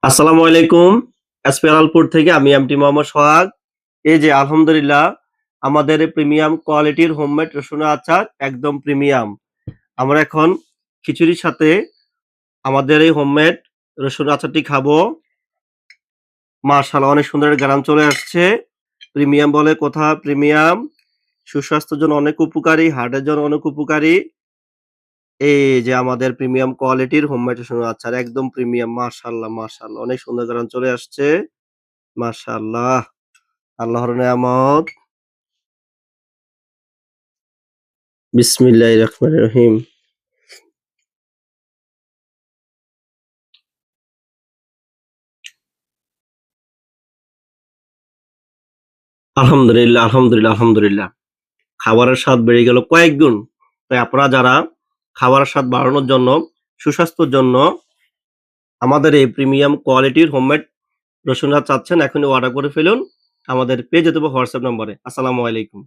আসসালামু আলাইকুম। এসপেরালপুর থেকে আমি এমটি মোহাম্মদ সোহাগ। এই যে আলহামদুলিল্লাহ আমাদের প্রিমিয়াম কোয়ালিটির হোমমেড রসুনের আচার একদম প্রিমিয়াম। আমরা এখন খিচুড়ির সাথে আমাদের এই হোমমেড রসুনের আচারটি খাবো। মাশাআল্লাহ অনেক সুন্দর গ্রাম চলে আসছে। প্রিমিয়াম বলে কথা প্রিমিয়াম। সুস্বাস্থ্যের জন্য অনেক উপকারী, হার্টের জন্য অনেক উপকারী। এই যে আমাদের প্রিমিয়াম কোয়ালিটির হোমমেড রসুনের আচার একদম প্রিমিয়াম। মাশাআল্লাহ, মাশাআল্লাহ অনেক সুন্দর গ্রাম চলে আসছে। মাশাআল্লাহ। আল্লাহর নেয়ামত। বিসমিল্লাহির রহমানির রহিম। আলহামদুলিল্লাহ, আলহামদুলিল্লাহ, আলহামদুলিল্লাহ। খাবারের স্বাদ বেড়ে গেল কয়েক গুণ। তাই আপনারা যারা খাবারের স্বাদ বাড়ানোর জন্য, সুস্বাস্থ্যের জন্য আমাদের এই প্রিমিয়াম কোয়ালিটির হোমমেড রসুন চাচ্ছেন এখনই অর্ডার করে ফেলুন। আমাদের পেজ অথবা হোয়াটসঅ্যাপ নম্বরে। আসসালামু আলাইকুম।